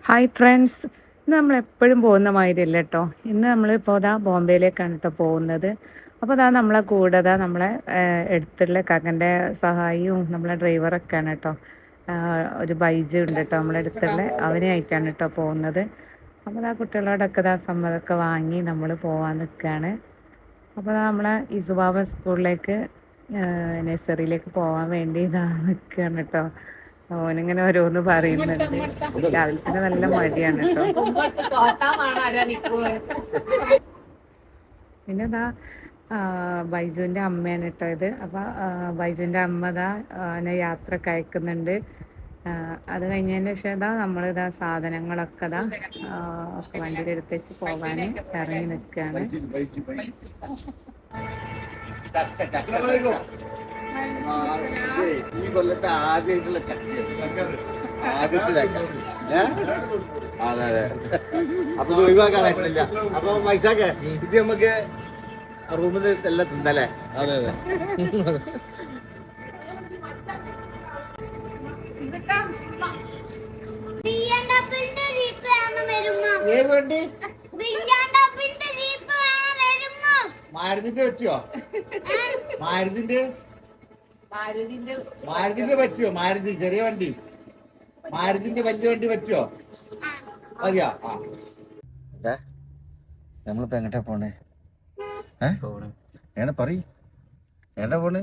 Hi friends, ഇന്ന് നമ്മളെപ്പോഴും പോകുന്ന മാതിരിയല്ല കേട്ടോ. ഇന്ന് നമ്മളിപ്പോൾ ബോംബെയിലേക്കാണ് കേട്ടോ പോകുന്നത്. അപ്പോൾ നമ്മളെ കൂടെ നമ്മളെ അടുത്തുള്ള കകൻ്റെ സഹായിയും നമ്മളെ ഡ്രൈവറൊക്കെയാണ് കേട്ടോ. ഒരു ബൈജു ഉണ്ട് കേട്ടോ നമ്മളെ അടുത്തുള്ള, അവനായിട്ടാണ് കേട്ടോ പോകുന്നത്. അപ്പോൾ കുട്ടികളോടൊക്കെ സമ്മതമൊക്കെ വാങ്ങി നമ്മൾ പോകാൻ നിൽക്കുകയാണ്. അപ്പോൾ നമ്മളെ ഇസുബാബ സ്കൂളിലേക്ക് നഴ്സറിയിലേക്ക് പോകാൻ വേണ്ടി നിൽക്കുകയാണ് കേട്ടോ. ഓനിങ്ങനെ ഓരോന്ന് പറയുന്നുണ്ട്. രാവിലെ തന്നെ നല്ല മടിയാണ് കേട്ടോ. പിന്നെ ബൈജുവിൻ്റെ അമ്മയാണ് കേട്ടോ ഇത്. അപ്പോൾ ബൈജുവിൻ്റെ അമ്മ എന്നെ യാത്രക്ക് അയക്കുന്നുണ്ട്. അത് കഴിഞ്ഞതിന് ശേഷം നമ്മളിതാ സാധനങ്ങളൊക്കെ ഒക്കെ വണ്ടിയിൽ എടുത്ത് വെച്ച് പോകാൻ ഇറങ്ങി നിൽക്കുകയാണ്. ഈ കൊല്ലത്തെ ആദ്യമായിട്ടുള്ള ചക്കയാണ്. അതെ അതെ. അപ്പൊ ഇത് ഒഴിവാക്കാനായിട്ടില്ല. അപ്പൊ മൈസാക്കെ ഇത് നമുക്ക് റൂമിൽ എല്ലാം തിന്നല്ലേ? അതെ അതെ. ഏത് വണ്ടി? മാരുതിന്റെ പറ്റുമോ? മാരുതിന്റെ പറ്റുമോ? മാരുതി ചെറിയ വണ്ടി, മാരുതിന്റെ വലിയ വണ്ടി പറ്റുമോ? മതിയോ? നമ്മളിപ്പോ എങ്ങട്ടാ പോണേ? ഏടാ പറ, ഏടാ പോണേ?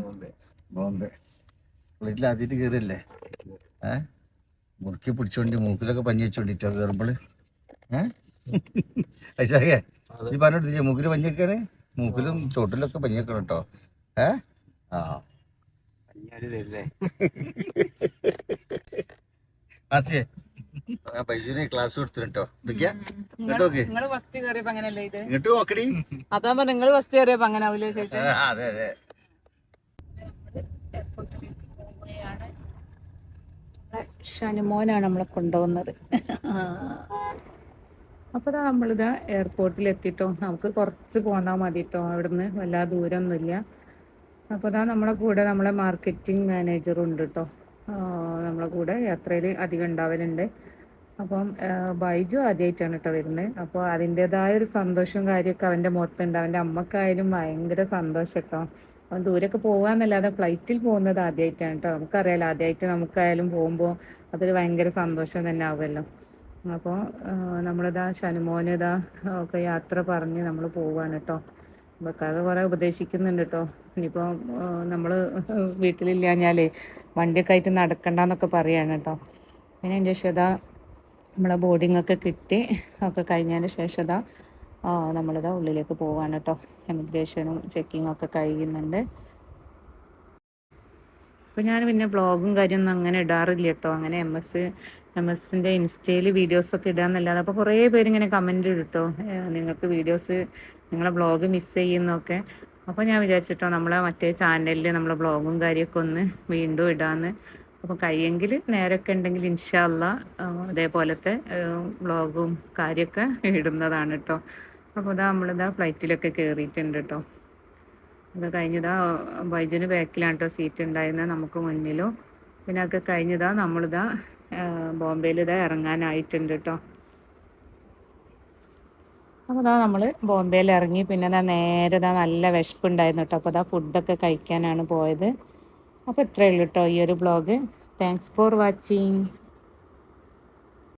ബോംബെ. ഫ്ലൈറ്റിൽ ആദ്യമായിട്ട് കയറിയല്ലേ? മുറുക്കി പിടിച്ചോണ്ടി മൂക്കിലൊക്കെ പഞ്ഞി വെച്ചോണ്ടിട്ടോ കയറുമ്പോള്. ഐശാഖേ, നീ പറഞ്ഞോട്ടില്ലേ മൂക്കില് പഞ്ഞി വെക്കാന്? മൂക്കിലും ചോട്ടിലൊക്കെ പഞ്ഞി വെക്കണം കേട്ടോ. ക്ലാസ് കൊടുത്തിട്ടോ. ഇങ്ങോട്ട് നോക്കടി. അതാ നിങ്ങള് ഫസ്റ്റ് കയറിയപ്പോ അങ്ങനെ ആവൂലേ? അതെ അതെ. ഷനുമോനാണ് നമ്മളെ കൊണ്ടുപോകുന്നത്. അപ്പോൾ നമ്മളിതാ എയർപോർട്ടിൽ എത്തിട്ടോ. നമുക്ക് കുറച്ച് പോന്നാൽ മതി കേട്ടോ, അവിടുന്ന് വല്ലാതെ ദൂരമൊന്നുമില്ല. അപ്പോൾ നമ്മളെ കൂടെ നമ്മളെ മാർക്കറ്റിംഗ് മാനേജറും ഉണ്ട് കേട്ടോ. നമ്മളെ കൂടെ യാത്രയിൽ അധികം ഉണ്ടാവലുണ്ട്. അപ്പം ബൈജു ആദ്യമായിട്ടാണ് കേട്ടോ വരുന്നത്. അപ്പോൾ അതിൻ്റെതായൊരു സന്തോഷവും കാര്യമൊക്കെ അവൻ്റെ മുഖത്തുണ്ട്. അവൻ്റെ അമ്മക്കായാലും ഭയങ്കര സന്തോഷം കേട്ടോ. അവൻ ദൂരമൊക്കെ പോകാമെന്നല്ലാതെ ഫ്ലൈറ്റിൽ പോകുന്നത് ആദ്യമായിട്ടാണ് കേട്ടോ. നമുക്കറിയാലോ, ആദ്യമായിട്ട് നമുക്കായാലും പോകുമ്പോൾ അതൊരു ഭയങ്കര സന്തോഷം തന്നെ ആവുമല്ലോ. അപ്പോൾ ഷനുമോന് ഒക്കെ യാത്ര പറഞ്ഞ് നമ്മൾ പോവാണ് കേട്ടോ. വെക്കാതെ കുറേ ഉപദേശിക്കുന്നുണ്ട് കേട്ടോ. ഇനിയിപ്പോൾ നമ്മൾ വീട്ടിലില്ലാഞ്ഞാലേ വണ്ടിയൊക്കെ ആയിട്ട് നടക്കണ്ടെന്നൊക്കെ പറയാണ് കേട്ടോ. പിന്നെ അതിൻ്റെ ശേഷം നമ്മളെ ബോർഡിങ്ങൊക്കെ കിട്ടി ഒക്കെ കഴിഞ്ഞതിന് ശേഷം ഉള്ളിലേക്ക് പോവാണ് കേട്ടോ. എമിഗ്രേഷനും ചെക്കിങ്ങും ഒക്കെ കഴിയുന്നുണ്ട്. അപ്പോൾ ഞാൻ പിന്നെ ബ്ലോഗും കാര്യമൊന്നും അങ്ങനെ ഇടാറില്ല കേട്ടോ. അങ്ങനെ എം എസിൻ്റെ ഇൻസ്റ്റയിൽ വീഡിയോസൊക്കെ ഇടാമെന്നല്ലാതെ. അപ്പോൾ കുറേ പേരിങ്ങനെ കമൻറ്റ് ഇട്ടോ, നിങ്ങൾക്ക് വീഡിയോസ്, നിങ്ങളെ ബ്ലോഗ് മിസ് ചെയ്യുന്നൊക്കെ. അപ്പോൾ ഞാൻ വിചാരിച്ചിട്ടോ നമ്മളെ മറ്റേ ചാനലിൽ നമ്മളെ ബ്ലോഗും കാര്യമൊക്കെ ഒന്ന് വീണ്ടും ഇടാമെന്ന്. അപ്പോൾ കഴിയെങ്കിൽ നേരമൊക്കെ ഉണ്ടെങ്കിൽ ഇൻഷാ അല്ലാ അതേപോലത്തെ ബ്ലോഗും കാര്യമൊക്കെ ഇടുന്നതാണ് കേട്ടോ. അപ്പോൾ ഫ്ലൈറ്റിലൊക്കെ കയറിയിട്ടുണ്ട് കേട്ടോ. അത് കഴിഞ്ഞതാ ബൈജന് ബാക്കിലാണ് കേട്ടോ സീറ്റ് ഉണ്ടായിരുന്നത്, നമുക്ക് മുന്നിലും. പിന്നെ അതൊക്കെ കഴിഞ്ഞതാ ബോംബെയിൽ ഇറങ്ങാനായിട്ടുണ്ട് കേട്ടോ. അപ്പോൾ നമ്മൾ ബോംബെയിൽ ഇറങ്ങി. പിന്നെ നേരെ നല്ല വിശപ്പുണ്ടായിരുന്നു കേട്ടോ. അപ്പോൾ ഫുഡൊക്കെ കഴിക്കാനാണ് പോയത്. അപ്പോൾ ഇത്രയേ ഉള്ളൂ കേട്ടോ ഈ ഒരു വ്ളോഗ്. Thanks for watching.